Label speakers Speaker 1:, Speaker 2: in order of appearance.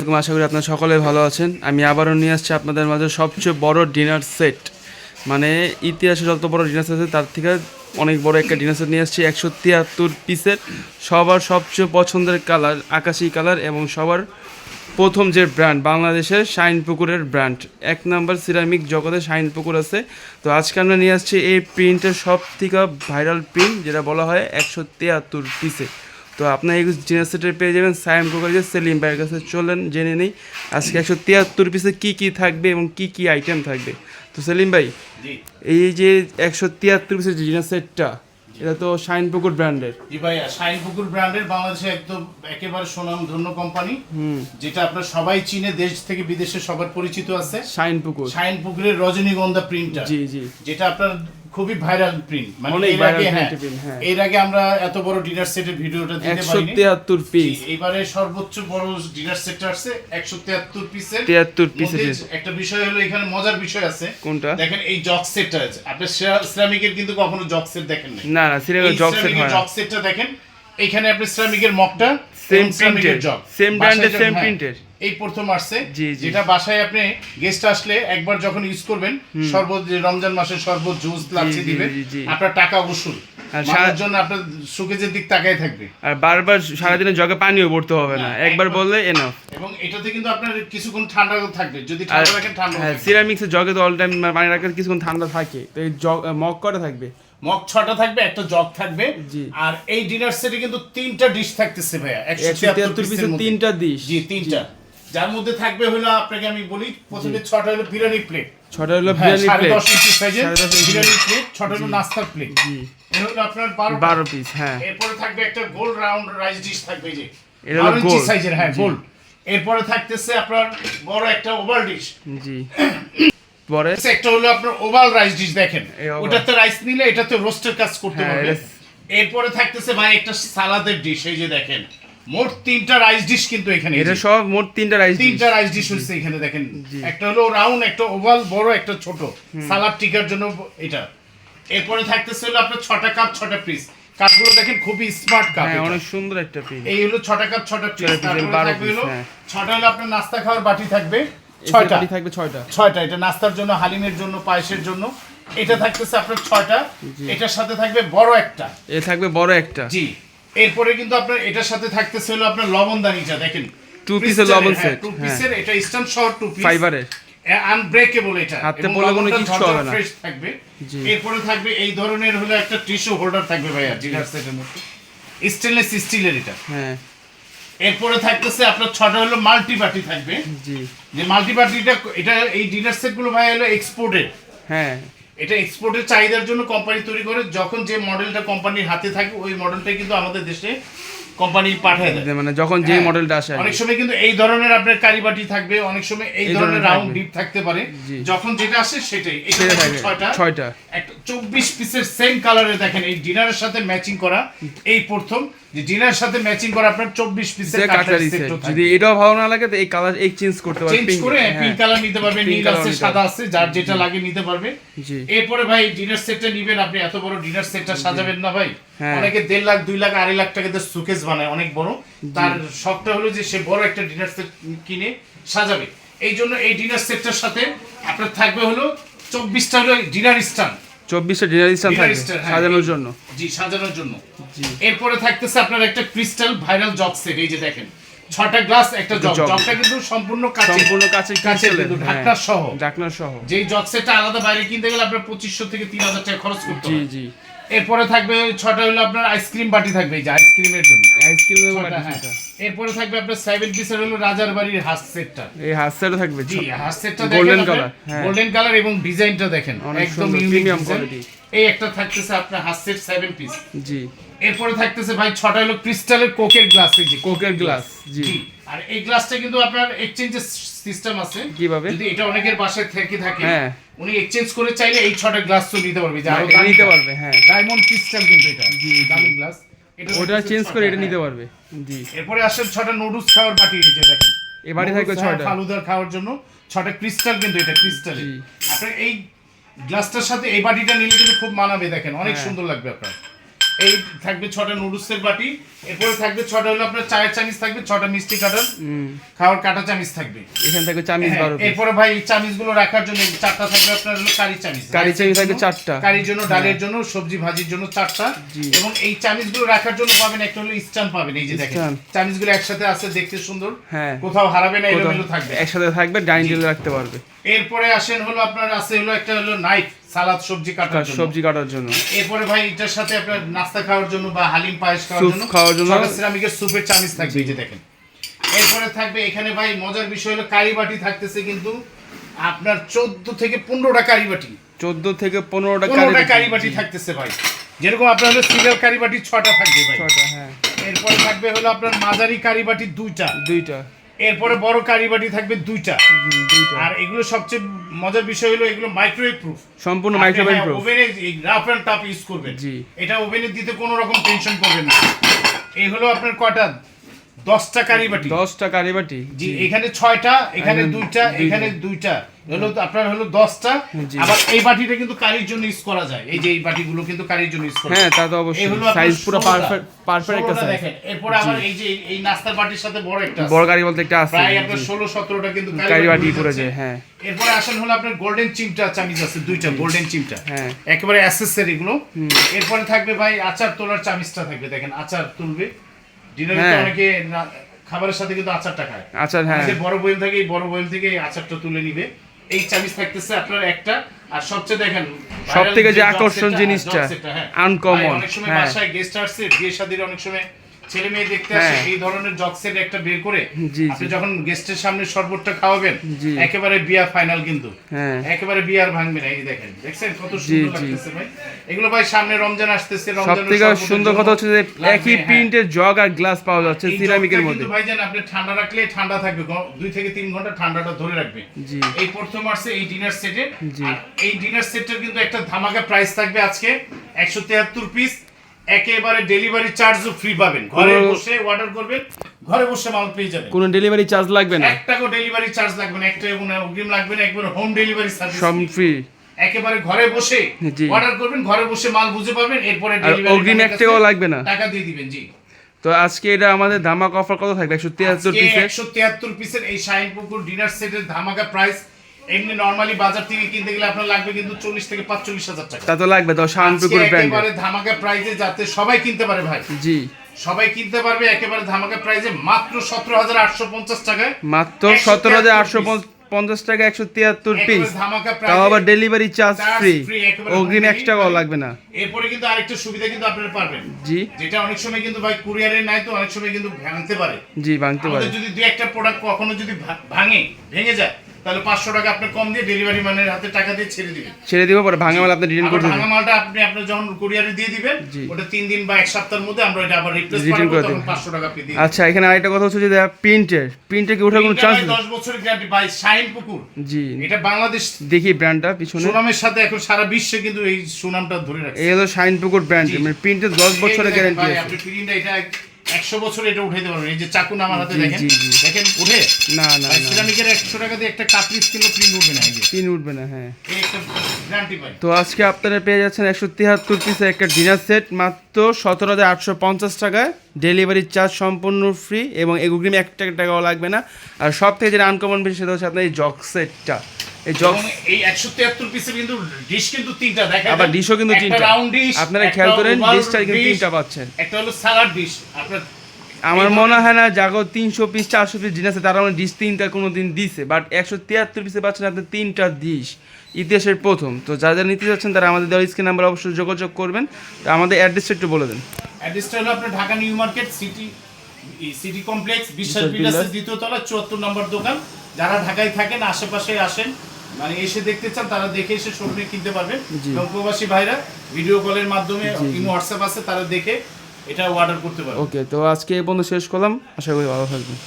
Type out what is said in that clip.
Speaker 1: আলাইকুম, আশা করি আপনারা সকলে ভালো আছেন। আমি আবারও নিয়ে আসছি আপনাদের মাঝে সবচেয়ে বড় ডিনার সেট, মানে ইতিহাসে যত বড় ডিনার সেট আছে তার থেকে অনেক বড় একটা ডিনার সেট নিয়ে আসছি। 173 পিসের, সবার সবচেয়ে পছন্দের কালার আকাশি কালার, এবং সবার প্রথম যে ব্র্যান্ড বাংলাদেশের শাইনপুকুরের ব্র্যান্ড, এক নাম্বার সিরামিক জগতে শাইনপুকুর আছে। তো আজকে আমরা নিয়ে আসছি এই প্রিন্টের সব থেকে ভাইরাল প্রিন্ট, যেটা বলা হয় 173 পিসে। তো আপনার এই ডিনার সেটের পেয়ে যাবেন শাইনপুকুরের সেলিম ভাইয়ের কাছে। চলেন জেনে নিই আজকে 173 পিসে কী কী থাকবে এবং কী কী আইটেম থাকবে। তো সেলিম ভাই, এই যে 173 পিসের যে ডিনার সেটটা, এটা তো শাইনপুকুর ব্র্যান্ডের।
Speaker 2: জি ভাইয়া, শাইনপুকুর ব্র্যান্ডের বাংলাদেশে একদম একেবারে সুনামধন্য কোম্পানি, যেটা আপনারা সবাই চিনে, দেশ থেকে বিদেশে সবার পরিচিত আছে। শাইনপুকুরের রজনীগন্ধা প্রিন্টার,
Speaker 1: জি জি,
Speaker 2: যেটা আপনার খুবই ভাইরাল প্রিন্ট। মানে এর আগে আমরা এত বড় ডিনার সেটের ভিডিওটা দিতে পারিনি।
Speaker 1: 173 পিস,
Speaker 2: এবারে সর্বোচ্চ বড় ডিনার সেটটা আছে 173 পিসের।
Speaker 1: 73 পিসের
Speaker 2: একটা বিষয় হলো, এখানে মজার বিষয় আছে।
Speaker 1: কোনটা?
Speaker 2: দেখেন এই জগ সেটটা আছে। আপনি সিরামিকের কিন্তু কখনো জগ সেট দেখেন নাই।
Speaker 1: না না, সিরামিকের জগ সেট হয় না।
Speaker 2: জগ সেটটা দেখেন, এখানে আপনি সিরামিকের মগটা
Speaker 1: সেম প্রিন্টের জগ, সেম ব্র্যান্ডের, সেম প্রিন্টের
Speaker 2: এই প্রথম আসছে। যেটা বাসায় আপনি গেস্ট আসলে একবার যখন ইউজ করবেন, শরবত, রমজান মাসে শরবত, জুস লাচ্ছি দিবেন, আপনার টাকা উসুল, মানুষের জন্য আপনার সুকেজের দিক তাকায় থাকবে, আর
Speaker 1: বারবার সারাদিনে জগে পানিও ভরতে হবে না, একবার বললে এনাফ।
Speaker 2: এবং এটাতে কিন্তু আপনার কিছুক্ষণ ঠান্ডা থাকবে, যদি ঠান্ডা রাখেন ঠান্ডা।
Speaker 1: হ্যাঁ, সিরামিক্সের জগে তো অল টাইম পানি রাখলে কিছুক্ষণ ঠান্ডা থাকে। তো এই জগ মগ কটা থাকবে?
Speaker 2: মগ 6টা থাকবে, একটা জগ থাকবে। আর এই ডিনার সেটে কিন্তু 3টা ডিশ থাকতেছে ভাইয়া,
Speaker 1: 173 পিসের 3টা ডিশ।
Speaker 2: জি, 3টা, যার মধ্যে থাকবে হলো, আপনাকে আমি বলি, প্রথমে 6টা হলো বিরিয়ানি প্লেট,
Speaker 1: 6টা হলো বিরিয়ানি প্লেট,
Speaker 2: 10.5 ইঞ্চি সাইজের বিরিয়ানি প্লেট, 6টা হলো নাস্তার প্লেট। জি, এর হলো আপনার
Speaker 1: 12 পিস। হ্যাঁ,
Speaker 2: এরপরে থাকবে একটা গোল রাউন্ড রাইস ডিশ থাকবে, এই যে
Speaker 1: এটা হলো
Speaker 2: 12 ইঞ্চি সাইজের। হ্যাঁ, গোল। এরপরে থাকতেছে আপনার বড় একটা ওভাল ডিশ।
Speaker 1: জি, পরে
Speaker 2: একটা হলো আপনার ওভাল রাইস ডিশ। দেখেন, ওটাতে রাইস নিলে এটাতে রোস্টের কাজ করতে পারবে। এরপরে থাকতেছে ভাই একটা সালাদের ডিশ, এই যে দেখেন, মোট 3টা রাইস ডিশ কিন্তু এখানে।
Speaker 1: এটা সব মোট 3টা রাইস
Speaker 2: ডিশ হচ্ছে এখানে। দেখেন, একটা হলো রাউন্ড, একটা ওভাল, বড় একটা ছোট, সালাদ টিকার জন্য এটা। এরপরে থাকতেছে হলো আপনার 6টা কাপ, 6টা পিস। কাপগুলো দেখেন, খুবই স্মার্ট কাপ,
Speaker 1: অনেক সুন্দর একটা পিস।
Speaker 2: এই হলো 6টা কাপ, 6টা পিস। তারপরে থাকবে হলো 6টা হলো আপনার নাস্তা খাওয়ার বাটি থাকবে, 6টা
Speaker 1: থাকবে,
Speaker 2: 6টা। এটা নাস্তার জন্য, হালিমের জন্য, পায়েসের জন্য। এটা থাকতেছে আপনার 6টা। এটার সাথে থাকবে বড় একটা,
Speaker 1: থাকবে বড় একটা।
Speaker 2: জি। এরপরে কিন্তু আপনার এটার সাথে থাকতেছে হলো আপনার লবণদানিটা। দেখেন,
Speaker 1: 2 পিসের লবণ সেট,
Speaker 2: 2 পিসের। এটা স্ট্যান্ড সহ 2 পিস,
Speaker 1: ফাইবারের,
Speaker 2: আনব্রেকেবল। এটা
Speaker 1: হাতে পড়লে কোনো কিছু হবে না,
Speaker 2: ফ্রেশ থাকবে। এরপরে থাকবে এই ধরনের হলো একটা টিস্যু হোল্ডার থাকবে ভাইয়া, ডিনার সেটের মধ্যে, স্টেনলেস স্টিলের এটা। হ্যাঁ। এরপরে থাকতেছে আপনার 6টা হলো মাল্টি বাটি থাকবে। জি, যে মাল্টি বাটিটা, এটা এই ডিনার সেট গুলো ভাই হলো এক্সপোর্টেড। হ্যাঁ, এটা এক্সপোর্টের চাহিদার জন্য কোম্পানি তৈরি করে। যখন যে মডেলটা কোম্পানির হাতে থাকে, ওই মডেলটাই কিন্তু আমাদের দেশে কোম্পানি পাঠায় দেয়।
Speaker 1: মানে যখন যে মডেলটা আসে,
Speaker 2: অনেক সময় কিন্তু এই ধরনের আপনার কারিবাটি থাকবে, অনেক সময় এই ধরনের রাউন্ড ডিপ থাকতে পারে। যখন যেটা আসে সেটাই। এটা 6টা, একটা 24 পিসের সেম কালারে। দেখেন, এই ডিনারের সাথে ম্যাচিং করা, এই প্রথম যে ডিনারের সাথে ম্যাচিং করা আপনার 24 পিসের কাটলারি সেট।
Speaker 1: যদি এটাও ভালো না লাগে তো এই কালার এক্সচেঞ্জ করতে পারবে,
Speaker 2: চেঞ্জ করে পিঙ্ক কালার নিতে পারবে, নীল আছে, সাদা আছে, যার যেটা লাগে নিতে পারবে। এরপরে ভাই ডিনার সেটটা নিবেন, আপনি এত বড় ডিনার সেটটা সাজাবেন না ভাই। অনেকে 1.5 লাখ, 2 লাখ, 2.5 লাখ টাকা দিয়ে সুকেস বানায় অনেক বড়। তার শখটা হলো যে সে বড় একটা ডিনার সেট কিনে সাজাবে। এই জন্য এই ডিনার সেটটার সাথে আপনার থাকবে হলো 24টা হলো ডিনার স্ট্যান্ড,
Speaker 1: 24টা ডিনার স্ট্যান্ড থাকবে সাজানোর জন্য।
Speaker 2: জি, সাজানোর জন্য। এরপরে থাকতেছে আপনার একটা ক্রিস্টাল ভাইরাল জগ সেট। এই যে দেখেন, 6টা গ্লাস, একটা জগ। জগটা কিন্তু সম্পূর্ণ কাচের, ঢাকনা সহ। যেই জগ সেটটা আলাদা বাইরে কিনতে গেলে আপনার 2500 থেকে 3000 টাকা খরচ করতে হবে। জি। এরপরে থাকবে 6টা হলো আপনার আইসক্রিম বাটি থাকবে, এই যে আইসক্রিমের জন্য বাটি। এরপরে থাকবে আপনার 7 পিসের হলো রাজার বাড়ির হাঁস সেটটা।
Speaker 1: এই হাঁস সেটও থাকবে।
Speaker 2: জি, হাঁস সেটটা দেখেন, গোল্ডেন কালার, এবং ডিজাইনটা দেখেন একদম প্রিমিয়াম কোয়ালিটি। এই একটা থাকতেছে আপনার হাঁস সেট 7 পিস। জি। এরপরে থাকতেছে ভাই 6টা হলো ক্রিস্টালের কোকের গ্লাস, এই যে কোকের গ্লাস। জি। আর এই গ্লাসটা কিন্তু আপনার এক্সচেঞ্জের সিস্টেম আছে। কিভাবে? যদি এটা অনেকের বাসায় থেকে থাকে, উনি এক্সচেঞ্জ করে চাইলে এই 6টা গ্লাস তো নিতে পারবে, যারা নিতে পারবে। হ্যাঁ, ডায়মন্ড ক্রিস্টাল কিন্তু এটা, দামি গ্লাস। এটা ওটা চেঞ্জ করে এটা নিতে পারবে। জি। এরপরে আসেন 6টা নুডলস খাওয়ার বাটি, এই যে দেখেন,
Speaker 1: এই বাটি থাকবে 6টা
Speaker 2: ফালুদা খাওয়ার জন্য 6টা ক্রিস্টাল, কিন্তু এটা ক্রিস্টাল। আপনার এই গ্লাসটার সাথে এই বাটিটা নিলে কিন্তু খুব মানাবে। দেখেন, অনেক সুন্দর লাগবে আপনার। এই থাকবে 6টা নুডলসের বাটি, এরপরে থাকবে 6টা হলো আপনার চায়ের চামচ থাকবে, 6টা মিষ্টি কাটার খাওয়ার কাটা চামচ থাকবে,
Speaker 1: এখান থেকে চামচ 12 পিস।
Speaker 2: এরপরে ভাই এই চামচগুলো রাখার জন্য 4টা থাকবে আপনার হলো কারি চামচ,
Speaker 1: কারি চামচ থাকবে 4টা,
Speaker 2: কারির জন্য, ডালের জন্য, সবজি ভাজির জন্য 4টা, এবং এই চামচগুলো রাখার জন্য পাবেন একটা হলো স্ট্যান্ড পাবেন, এই যে দেখেন চামচগুলো একসাথে আছে, দেখতে সুন্দর,
Speaker 1: হ্যাঁ
Speaker 2: কোথাও হারাবে না, এলোমেলো থাকবে,
Speaker 1: একসাথে থাকবে, ডাইনিং টেবিলে রাখতে পারবে।
Speaker 2: এরপরে আসেন হলো আপনার আছে হলো একটা হলো নাইফ, সালাদ সবজি কাটার জন্য,
Speaker 1: সবজি কাটার জন্য।
Speaker 2: এরপরে ভাই এটার সাথে আপনার নাস্তা খাওয়ার জন্য বা হালিম পায়েস
Speaker 1: স্যুপ খাওয়ার জন্য
Speaker 2: ছটা সিরামিকের স্যুপের চামচ থাকবে, এই যে দেখেন। এরপরে থাকবে এখানে ভাই মজার বিষয় হলো কারি বাটি থাকতেছে কিন্তু আপনার 14 থেকে 15টা কারি বাটি,
Speaker 1: 14 থেকে 15টা
Speaker 2: কারি বাটি থাকতেছে ভাই, যেরকম আপনার হলো সিরিয়াল কারি বাটি 6টা থাকবে ভাই,
Speaker 1: 6টা, হ্যাঁ।
Speaker 2: এরপরে থাকবে হলো আপনার মাঝারি কারি বাটি 2টা, এরপরে বড় কারি বাটি থাকবে 2টা, আর এগুলো সবচেয়ে মজার বিষয় হলো এগুলো মাইক্রোওয়েভ প্রুফ,
Speaker 1: সম্পূর্ণ মাইক্রোওয়েভ প্রুফ,
Speaker 2: ওভেনে রাফ এন্ড টাফ ইউজ করবেন, এটা ওভেনে দিতে কোনো রকম টেনশন করবেন না। এই হলো আপনার কয়টা 10টা কারি বাটি,
Speaker 1: 10টা কারি বাটি,
Speaker 2: জি এখানে 6টা, এখানে 2টা, এখানে 2টা, হলো আপনার হলো 10টা। আবার এই বাটিটা কিন্তু কারির জন্য ইউজ করা যায়, এই যে এই বাটিগুলো কিন্তু কারির জন্য ইউজ করা যায়,
Speaker 1: হ্যাঁ তা তো অবশ্যই, সাইজ পুরো পারফেক্ট একটা সাইজ
Speaker 2: দেখেন। এরপর আবার এই যে এই নাস্তার বাটির সাথে বড় একটা আছে,
Speaker 1: বড় কারি বলতে একটা আছে,
Speaker 2: প্রায় আপনার 16-17টা কিন্তু
Speaker 1: কারি বাটি পড়ে যায়, হ্যাঁ।
Speaker 2: এরপরে আসেন হলো আপনার গোল্ডেন চিমটা চামচ আছে 2টা, গোল্ডেন চিমটা,
Speaker 1: হ্যাঁ
Speaker 2: একেবারে অ্যাসেসরি এগুলো। এরপরে থাকবে ভাই আচার তোলার চামচটা থাকবে, দেখেন আচার তুলবে, ডিনারে তো অনেকে খাবারের সাথে কিন্তু আচারটা খায়,
Speaker 1: আচার, হ্যাঁ
Speaker 2: বড় বয়ম থাকে, এই বড় বয়ম থেকে এই আচারটা তুলে নিবে, এই চামচ থাকতেছে আপনার একটা। আর সবচেয়ে দেখেন
Speaker 1: সবথেকে যে আকর্ষণ জিনিসটা আনকমন,
Speaker 2: অনেক সময় বাসায় গেস্ট আসছে, বিয়ে শাদীর অনেক সময় ছেলে মেয়ে দেখতে আসে, এই ধরনের জগ সেট একটা বের করে আপনি যখন গেস্টের সামনে শরবতটা খাওয়াবেন, একেবারে বিয়ার ফাইনাল কিন্তু, একেবারে বিয়ার ভাঙবে না। এই দেখেন, দেখছেন কত সুন্দর লাগতেছে ভাই, এগুলো ভাই সামনে রমজান আসতেছে, রমজানের
Speaker 1: সবথেকে সুন্দর কথা হচ্ছে যে একই প্রিন্টের জগ আর গ্লাস পাওয়া যাচ্ছে সিরামিকের মধ্যে,
Speaker 2: ভাই জান আপনি ঠান্ডা রাখলে ঠান্ডা থাকবে, 2 থেকে 3 ঘন্টা ঠান্ডাটা ধরে রাখবে। এই প্রথম আসছে এই ডিনার সেটে, এই ডিনার সেটটার কিন্তু একটা ধামাকা প্রাইস থাকবে আজকে 173 পিস, একেবারে ডেলিভারি চার্জও ফ্রি পাবেন, ঘরে বসে অর্ডার করবেন, ঘরে বসে মাল পেয়ে যাবেন,
Speaker 1: কোনো ডেলিভারি চার্জ লাগবে না,
Speaker 2: 1 টাকা ডেলিভারি চার্জ লাগবে না, 1 টাকা কোনো অগ্রিম লাগবে না, একবার হোম ডেলিভারি সার্ভিস
Speaker 1: সব ফ্রি,
Speaker 2: একেবারে ঘরে বসে অর্ডার করবেন, ঘরে বসে মাল বুঝে পাবেন, এরপরে ডেলিভারি
Speaker 1: অগ্রিম 1 টাকাও লাগবে না,
Speaker 2: টাকা দিয়ে দিবেন। জি
Speaker 1: তো আজকে এটা আমাদের ধামাকা অফার কত থাকবে? 173 পিসের,
Speaker 2: 173 পিসের এই শাইনপুকুর ডিনার সেটের ধামাকা প্রাইস। এমনি নরমালি বাজার থেকে কিনতে গেলে আপনার লাগবে কিন্তু 40 থেকে 45 হাজার টাকা,
Speaker 1: তা তো লাগবে তো শাইনপুকুর ব্র্যান্ড,
Speaker 2: একেবারে ধামাকা প্রাইসে যাতে সবাই কিনতে পারে ভাই,
Speaker 1: জি
Speaker 2: সবাই কিনতে পারবে, একেবারে ধামাকা প্রাইসে মাত্র 17,850 টাকায়,
Speaker 1: মাত্র 17,850 টাকা 173 পিস, তাও আবার ডেলিভারি চার্জ ফ্রি, অগ্রিম 1 টাকাও লাগবে না।
Speaker 2: এরপরে কিন্তু আরেকটা সুবিধা কিন্তু আপনারা পাবেন,
Speaker 1: জি
Speaker 2: যেটা অনেক সময় কিন্তু ভাই কুরিয়ারের নাই, তো অনেক সময় কিন্তু ভাঙতে পারে,
Speaker 1: জি ভাঙতে পারে,
Speaker 2: যদি দুই একটা প্রোডাক্ট কখনো যদি ভেঙে যায়, তাহলে 500 টাকা আপনি কম দিয়ে ডেলিভারি ম্যানের হাতে টাকা দিয়ে ছেড়ে
Speaker 1: দিব, পরে ভাঙা মাল আপনি রিটার্ন করে দিবেন,
Speaker 2: ভাঙা মালটা আপনি আপনার যখন কুরিয়ারে দিয়ে দিবেন, ওটা 3 দিন বা 1 সপ্তাহের মধ্যে আমরা এটা আবার রিপ্লেস করব, তখন 500 টাকা পে দিয়ে।
Speaker 1: আচ্ছা এখানে আরেকটা কথা হচ্ছে যে প্রিন্টে কি ওঠার কোনো চান্স নেই?
Speaker 2: 10 বছরের গ্যারান্টি বাই শাইনপুকুর,
Speaker 1: জি
Speaker 2: এটা বাংলাদেশ,
Speaker 1: দেখি ব্র্যান্ডটা পিছনে,
Speaker 2: সুনামের সাথে এখন সারা বিশ্বে কিন্তু এই সুনামটা ধরে রাখছে,
Speaker 1: এই হলো শাইনপুকুর ব্র্যান্ড, মানে প্রিন্টে 10 বছরের গ্যারান্টি আছে,
Speaker 2: আপনি প্রিন্টটা এটা 100 বছর এটা উঠাইতে পারবেন। এই যে চাকুন আমার হাতে দেখেন, দেখেন উঠে
Speaker 1: না না না,
Speaker 2: সিরামিকের 100 টাকা দিয়ে একটা কাটলিস কিলো প্রিন্ট উঠবে না, এই যে
Speaker 1: পিন উঠবে না, হ্যাঁ
Speaker 2: এই একটা গ্যারান্টি পাই।
Speaker 1: তো আজকে আপনারা পেয়ে যাচ্ছেন 173 পিসের একটা ডিনার সেট মাত্র 17,850 টাকায়, ডেলিভারি চার্জ সম্পূর্ণ ফ্রি এবং অগ্রিম 1 টাকাও লাগবে না। আর সব থেকে যেটা আনকমন বেশি সেটা হচ্ছে আপনার এই জগ সেটটা, এই জগ
Speaker 2: এই 173 পিসের কিন্তু ডিশ কিন্তু 3টা, দেখেন
Speaker 1: আবার ডিশও কিন্তু 3টা,
Speaker 2: রাউন্ড ডিশ,
Speaker 1: আপনারা খেয়াল করেন ডিশটা কিন্তু 3টা পাচ্ছেন,
Speaker 2: একটা হলো সালাড ডিশ। আপনার
Speaker 1: আমার মনে হয় না জাগো 300 পিস 400 পিস ডিশ আছে তারা মানে ডিশ 3টা কোনোদিন দিছে, বাট 173 পিসে পাচ্ছেন আপনি 3টা ডিশ, ইতিহাসের প্রথম। তো যারা যারা নিতে যাচ্ছেন তারা আমাদের দেওয়ার স্ক্রিন নাম্বার অবশ্যই যোগাযোগ করবেন। তো আমাদের অ্যাড্রেসটা একটু বলে দেন।
Speaker 2: অ্যাড্রেসটা হলো আপনার Dhaka new market city complex, বিশ্বাস বিল্ডার্সের 2য় তলা 74 নম্বর দোকান। যারা ঢাকায় থাকেন আশেপাশে আসেন, মানে এসে দেখতে চান তারা দেখে এসে শোরুমে কিনতে পারবেন, এবং প্রবাসী ভাইরা ভিডিও কলের মাধ্যমে হোয়াটসঅ্যাপ আছে, তারা দেখে এটা অর্ডার করতে পারবেন।
Speaker 1: ওকে, তো আজকে এই পর্যন্ত শেষ করলাম, আশা করি ভালো থাকবেন।